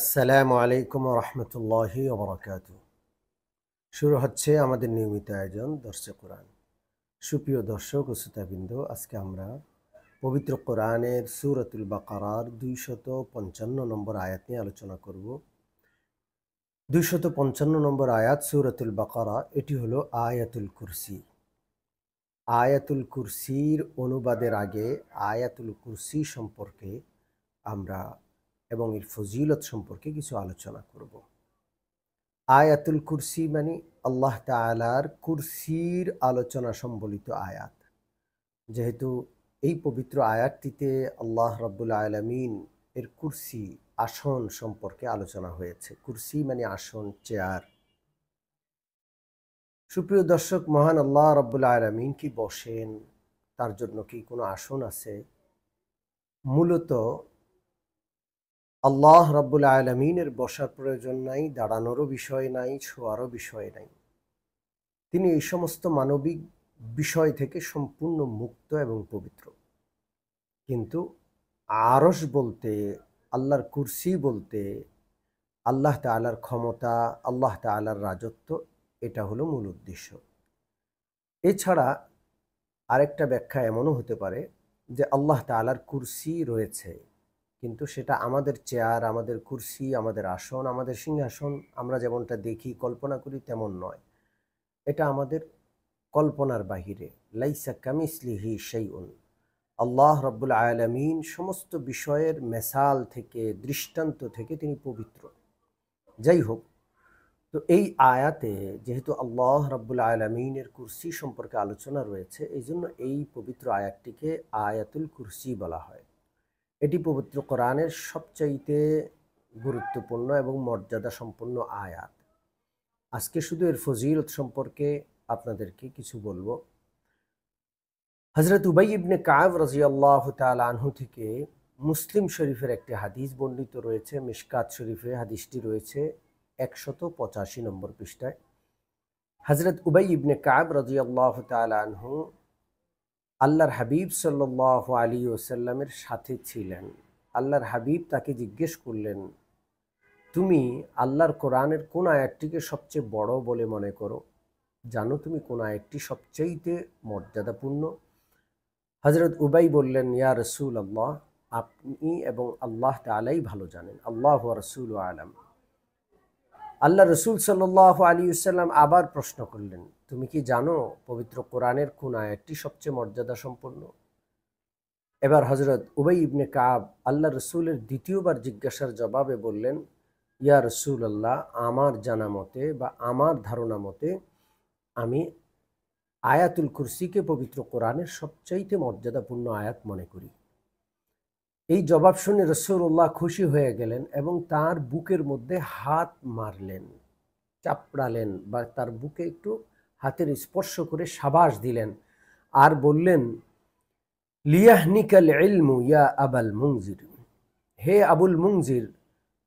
আসসালামু আলাইকুম রহমতুল্লাহি ওবরাকাত। শুরু হচ্ছে আমাদের নিয়মিত আয়োজন দর্শে কোরআন। সুপ্রিয় দর্শক ও শ্রোতাবৃন্দ, আজকে আমরা পবিত্র কোরআনের সূরাতুল বাকারার 255 নম্বর আয়াত নিয়ে আলোচনা করব। 255 নম্বর আয়াত সূরাতুল বাকারা, এটি হলো আয়াতুল কুরসি। আয়াতুল কুরসির অনুবাদের আগে আয়াতুল কুরসি সম্পর্কে আমরা এবং এর ফজিলত সম্পর্কে কিছু আলোচনা করব। আয়াতুল কুরসি মানে আল্লাহ তাআলার কুরসির আলোচনা সম্বলিত আয়াত। যেহেতু এই পবিত্র আয়াতটিতে আল্লাহ রাব্বুল আলামিন এর কুরসি, আসন সম্পর্কে আলোচনা হয়েছে। কুরসি মানে আসন, চেয়ার। সুপ্রিয় দর্শক, মহান আল্লাহ রাব্বুল আলামিন কি বসেন? তার জন্য কি কোনো আসন আছে? মূলত আল্লাহ রাব্বুল আলামিনের বসার প্রয়োজন নাই, দাঁড়ানোরও বিষয় নাই, শোয়ারও বিষয় নাই। তিনি এই সমস্ত মানবিক বিষয় থেকে সম্পূর্ণ মুক্ত এবং পবিত্র। কিন্তু আরশ বলতে, আল্লাহর কুরসি বলতে আল্লাহ তাআলার ক্ষমতা, আল্লাহ তাআলার রাজত্ব, এটা হলো মূল উদ্দেশ্য। এছাড়া আরেকটা ব্যাখ্যা এমনও হতে পারে যে আল্লাহ তাআলার কুরসি রয়েছে, কিন্তু সেটা আমাদের চেয়ার, আমাদের কুরসি, আমাদের আসন, আমাদের সিংহাসন আমরা যেমনটা দেখি, কল্পনা করি তেমন নয়। এটা আমাদের কল্পনার বাহিরে। লাইসা কামিসলিহি শাইউন। আল্লাহ রাব্বুল আলামিন সমস্ত বিষয়ের মেসাল থেকে, দৃষ্টান্ত থেকে তিনি পবিত্র। যাই হোক, তো এই আয়াতে যেহেতু আল্লাহ রাব্বুল আলামিনের কুরসি সম্পর্কে আলোচনা রয়েছে, এই জন্য এই পবিত্র আয়াতটিকে আয়াতুল কুরসি বলা হয়। এটি পবিত্র কোরআনের সবচাইতে গুরুত্বপূর্ণ এবং মর্যাদা সম্পন্ন আয়াত। আজকে শুধু এর ফজিলত সম্পর্কে আপনাদেরকে কিছু বলবো। হযরত উবাই ইবনে কাব রাদিয়াল্লাহু তাআলা আনহু থেকে মুসলিম শরীফের একটি হাদিস বর্ণিত রয়েছে। মিশকাত শরীফে হাদিসটি রয়েছে 185 নম্বর পৃষ্ঠায়। হযরত উবাই ইবনে কাব রাদিয়াল্লাহু তাআলা আনহু আল্লাহর হাবিব সাল্লাল্লাহু আলাইহি ওয়াসাল্লামের সাথে ছিলেন। আল্লাহর হাবিব তাকে জিজ্ঞেস করলেন, তুমি আল্লাহর কোরআনের কোন আয়াতটিকে সবচেয়ে বড় বলে মনে করো? জানো তুমি কোন আয়াতটি সবচাইতে মর্যাদাপূর্ণ? হযরত উবাই বললেন, ইয়া রাসূলুল্লাহ, আপনি এবং আল্লাহ তাআলাই ভালো জানেন। আল্লাহু ওয়া রাসূলুহু আ'লাম। আল্লাহ রাসূল সাল্লাল্লাহু আলাইহি ওয়াসাল্লাম আবার প্রশ্ন করলেন, তুমি কি জানো পবিত্র কোরআনের কোন আয়াতটি সবচেয়ে মর্যাদা সম্পন্ন? এবার হযরত উবাই ইবনে কাব আল্লাহ রাসূলের দ্বিতীয়বার জিজ্ঞাসার জবাবে বললেন, ইয়া রাসূলুল্লাহ, আমার জানা মতে বা আমার ধারণা মতে আমি আয়াতুল কুরসিকে পবিত্র কোরআনের সবচাইতে মর্যাদাপূর্ণ আয়াত মনে করি। এই জবাব শুনে রাসূলুল্লাহ খুশি হয়ে গেলেন এবং তার বুকের মধ্যে হাত মারলেন, চাপড়ালেন বা তার বুকে একটু হাতের স্পর্শ করে শাবাশ দিলেন আর বললেন, লিয়াহনিকাল ইলমু ইয়া আবাল মুনজির। হে আবুল মুনজির,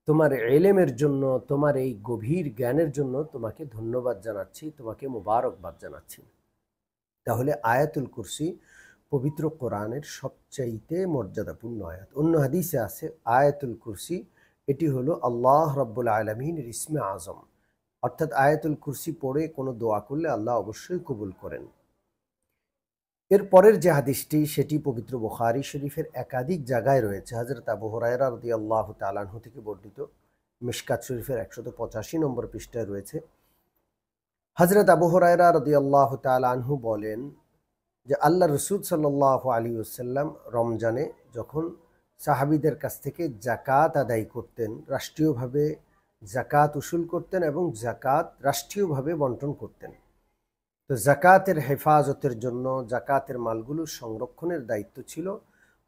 তোমার ইলমের জন্য, তোমার এই গভীর জ্ঞানের জন্য তোমাকে ধন্যবাদ জানাচ্ছি, তোমাকে মোবারকবাদ জানাচ্ছি। তাহলে আয়াতুল কুরসি পবিত্র কোরআনের সবচাইতে মর্যাদাপূর্ণ আয়াত। অন্য হাদিসে আছে আয়াতুল কুরসি এটি হলো আল্লাহ রাব্বুল আলামিনের ইসমে আজম, অর্থাৎ আয়াতুল কুরসি পড়ে কোনো দোয়া করলে আল্লাহ অবশ্যই কবুল করেন। এর পরের যে হাদিসটি সেটি পবিত্র বুখারী শরীফের একাধিক জায়গায় রয়েছে। হযরত আবু হুরায়রা রাদিয়াল্লাহু তাআলা আনহু থেকে বর্ণিত, মিশকাত শরীফের 185 নম্বর পৃষ্ঠায় রয়েছে। হযরত আবু হুরায়রা রাদিয়াল্লাহু তাআলা আনহু বলেন যে আল্লাহ রসুল সাল্লাল্লাহু আলাইহি ওয়াসাল্লাম রমজানে যখন সাহাবীদের কাছ থেকে যাকাত আদায় করতেন, রাষ্ট্রীয়ভাবে যাকাত উসুল করতেন এবং যাকাত রাষ্ট্রীয়ভাবে বন্টন করতেন। তো যাকাতের হেফাজতের জন্য যাকাতের মালগুলো সংরক্ষণের দায়িত্ব ছিল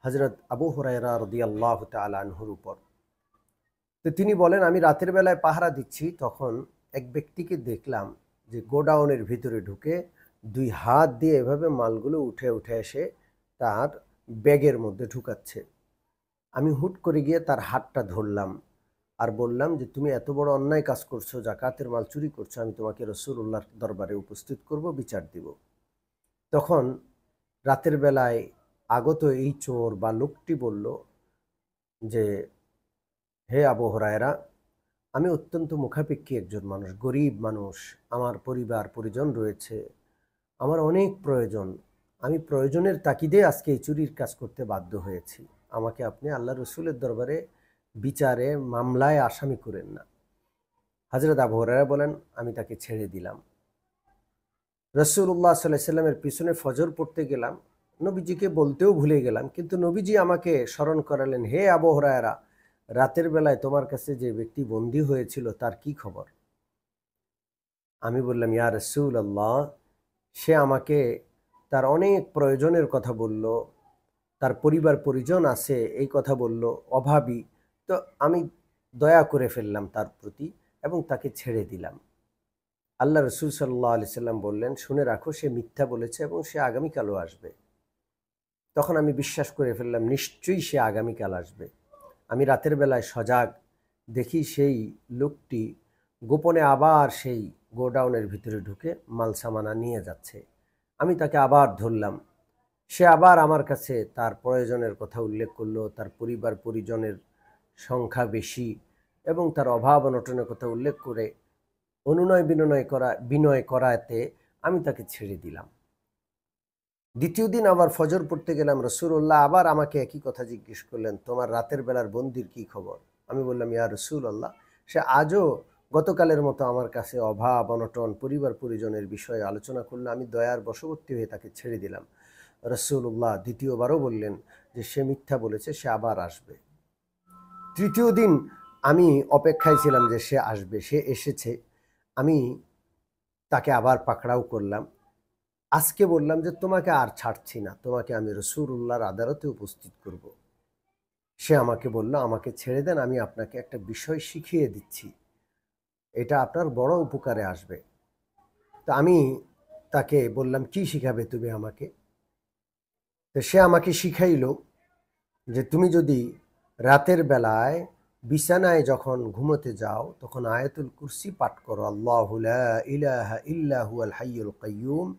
হযরত আবু হুরায়রা রাদিয়াল্লাহু তাআলা আনহুর উপর। তো তিনি বলেন, আমি রাতের বেলায় পাহারা দিচ্ছি, তখন এক ব্যক্তিকে দেখলাম যে গোডাউনের ভিতরে ঢুকে দুই হাত দিয়ে এভাবে মালগুলো উঠে উঠে এসে তার ব্যাগের মধ্যে ঢুকাচ্ছে। আমি হুট করে গিয়ে তার হাতটা ধরলাম আর বললাম যে তুমি এত বড় অন্যায় কাজ করছো, যাকাতের মাল চুরি করছো, আমি তোমাকে রাসূলুল্লাহর দরবারে উপস্থিত করব, বিচার দিব। তখন রাতের বেলায় আগত এই চোর বা লোকটি বলল যে, হে আবু হুরায়রা, আমি অত্যন্ত মুখাপেক্ষী একজন মানুষ, গরিব মানুষ, আমার পরিবার পরিজন রয়েছে, আমার অনেক প্রয়োজন। আমি প্রয়োজনের তাগিদে আজকে এই চুরির কাজ করতে বাধ্য হয়েছি। আমাকে আপনি আল্লাহ রসুলের দরবারে বিচারে মামলায় আসামি করেন না। হযরত আবু হুরায়রা বলেন, আমি তাকে ছেড়ে দিলাম। রাসূলুল্লাহ সাল্লাল্লাহু আলাইহি সাল্লামের পিছনে ফজর পড়তে গেলাম, নবীজিকে বলতেও ভুলে গেলাম, কিন্তু নবীজি আমাকে স্মরণ করালেন, হে আবু হুরায়রা, রাতের বেলায় তোমার কাছে যে ব্যক্তি বন্দী হয়েছিল তার কি খবর? আমি বললাম, ইয়া রাসূলুল্লাহ, সে আমাকে তার অনেক প্রয়োজনের কথা বলল, তার পরিবার পরিজন আছে এই কথা বলল, অভাবী। তো আমি দয়া করে ফেললাম তার প্রতি এবং তাকে ছেড়ে দিলাম। আল্লাহ রসুল সাল্লাল্লাহু আলাইহি সাল্লাম বললেন, শুনে রাখো, সে মিথ্যা বলেছে এবং সে আগামীকালও আসবে। তখন আমি বিশ্বাস করে ফেললাম, নিশ্চয়ই সে আগামীকাল আসবে। আমি রাতের বেলায় সজাগ, দেখি সেই লোকটি গোপনে আবার সেই গোডাউনের ভিতরে ঢুকে মাল সামানা নিয়ে যাচ্ছে। আমি তাকে আবার ধরলাম। সে আবার আমার কাছে তার প্রয়োজনের কথা উল্লেখ করলো, তার পরিবার পরিজনের সংখ্যা বেশি এবং তার অভাব অনটনের কথা উল্লেখ করে অনুনয় বিনয় করাতে আমি তাকে ছেড়ে দিলাম। দ্বিতীয় দিন আবার ফজর পড়তে গেলাম, রাসূলুল্লাহ আবার আমাকে একই কথা জিজ্ঞেস করলেন, তোমার রাতের বেলার বন্দির কি খবর? আমি বললাম, ইয়া রাসূলুল্লাহ, সে আজও গতকালের মতো আমার কাছে অভাব অনটন পরিবার পরিজনের বিষয়ে আলোচনা করলো। আমি দয়ার বশবর্তী হয়ে তাকে ছেড়ে দিলাম। রাসূলুল্লাহ দ্বিতীয়বারও বললেন যে সে মিথ্যা বলেছে, সে আবার আসবে। তৃতীয় দিন আমি অপেক্ষায় ছিলাম যে সে আসবে, সে এসেছে। আমি তাকে আবার পাকড়াও করলাম। আজকে বললাম যে তোমাকে আর ছাড়ছি না, তোমাকে আমি রাসূলুল্লাহর আদালতে উপস্থিত করব। সে আমাকে বলল, আমাকে ছেড়ে দেন, আমি আপনাকে একটা বিষয় শিখিয়ে দিচ্ছি, এটা আপনার বড় উপকারে আসবে। তো আমি তাকে বললাম, কি শিখাবে তুমি আমাকে? তো সে আমাকে শিখাইল যে তুমি যদি রাতের বেলায় বিছানায় যখন ঘুমোতে যাও তখন আয়াতুল কুরসি পাঠ করো, আল্লাহু লা ইলাহা ইল্লা হুয়াল হাইয়ুল কাইয়্যুম।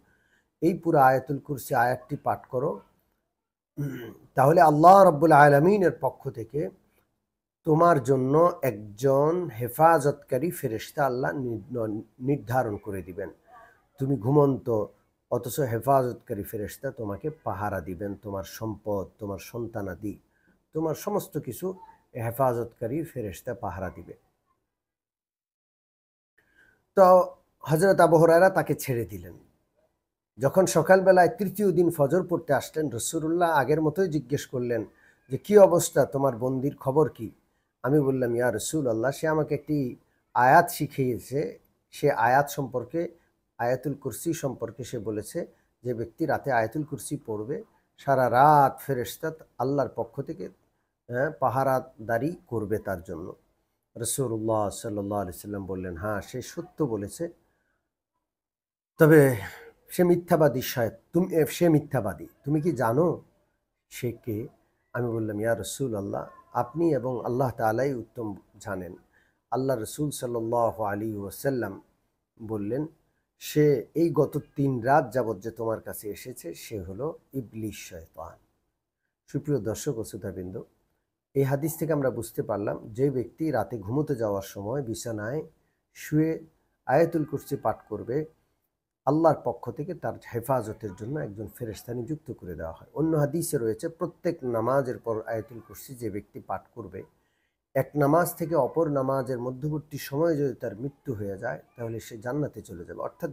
এই পুরো আয়াতুল কুরসি আয়াতটি পাঠ করো, তাহলে আল্লাহ রাব্বুল আলামিনের পক্ষ থেকে তোমার জন্য একজন হেফাজতকারী ফেরেশতা আল্লাহ নির্ধারণ করে দিবেন। তুমি ঘুমন্ত, অথচ হেফাজতকারী ফেরেশতা তোমাকে পাহারা দিবেন, তোমার সম্পদ, তোমার সন্তানাদি, তোমার সমস্ত কিছু হেফাজতকারী ফেরেশতা পাহারা দিবে। তো হযরত আবু হুরায়রা তাকে ছেড়ে দিলেন। যখন সকালবেলায় তৃতীয় দিন ফজর পড়তে আসলেন, রাসূলুল্লাহ আগের মতোই জিজ্ঞেস করলেন যে কি অবস্থা, তোমার বন্দির খবর কি? আমি বললাম, ইয়া রাসূলুল্লাহ, সে আমাকে একটি আয়াত শিখিয়েছে। সে আয়াত সম্পর্কে, আয়াতুল কুরসি সম্পর্কে সে বলেছে, যে ব্যক্তি রাতে আয়াতুল কুরসি পড়বে সারা রাত ফেরেশতা আল্লাহর পক্ষ থেকে পাহারাদারি করবে তার জন্য। রাসূলুল্লাহ সাল্লাল্লাহু আলাইহি সাল্লাম বললেন, হ্যাঁ, সে সত্য বলেছে, তবে সে মিথ্যাবাদী। সে মিথ্যাবাদী, তুমি কি জানো সে কে? আমি বললাম, ইয়া রাসূলুল্লাহ, আপনি এবং আল্লাহ তাআলাই উত্তম জানেন। আল্লাহ রসুল সাল্লাল্লাহু আলাইহি ওয়াসাল্লাম বললেন, সে এই গত 3 রাত যাবৎ যে তোমার কাছে এসেছে সে হলো ইবলিস, শয়তান। সুপ্রিয় দর্শক ও শ্রোতাবৃন্দ, এই হাদিস থেকে আমরা বুঝতে পারলাম যে ব্যক্তি রাতে ঘুমোতে যাওয়ার সময় বিছানায় শুয়ে আয়াতুল কুরসি পাঠ করবে, আল্লাহর পক্ষ থেকে তার হেফাজতের জন্য একজন ফেরেশতা নিযুক্ত করে দেওয়া হয়। অন্য হাদিসে রয়েছে, প্রত্যেক নামাজের পর আয়াতুল কুরসি যে ব্যক্তি পাঠ করবে, এক নামাজ থেকে অপর নামাজের মধ্যবর্তী সময়ে যদি তার মৃত্যু হয়ে যায় তাহলে সে জান্নাতে চলে যাবে। অর্থাৎ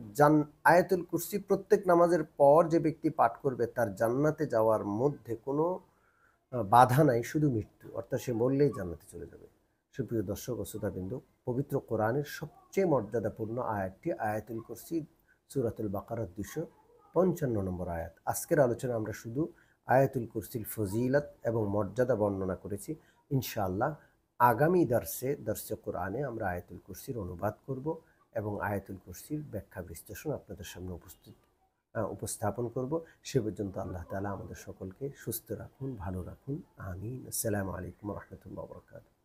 আয়াতুল কুরসি প্রত্যেক নামাজের পর যে ব্যক্তি পাঠ করবে তার জান্নাতে যাওয়ার মধ্যে কোনো বাধা নাই, শুধু মৃত্যু, অর্থাৎ সে মরলেই জান্নাতে চলে যাবে। সুপ্রিয় দর্শক ও শ্রোতাবৃন্দ, পবিত্র কোরআনের সবচেয়ে মর্যাদাপূর্ণ আয়াতটি আয়াতুল কুরসি, সূরাতুল বাকারার 255 নম্বর আয়াত। আজকের আলোচনা আমরা শুধু আয়াতুল কুরসির ফজিলত এবং মর্যাদা বর্ণনা করেছি। ইনশাআল্লাহ আগামী দর্শে কোরআনে আমরা আয়াতুল কুরসির অনুবাদ করব এবং আয়াতুল কুরসির ব্যাখ্যা বিশ্লেষণ আপনাদের সামনে উপস্থাপন করব। সে পর্যন্ত আল্লাহ তাআলা আমাদের সকলকে সুস্থ রাখুন, ভালো রাখুন। আমিন। আসসালামু আলাইকুম ওয়া রাহমাতুল্লাহি ওয়া বারাকাতুহু।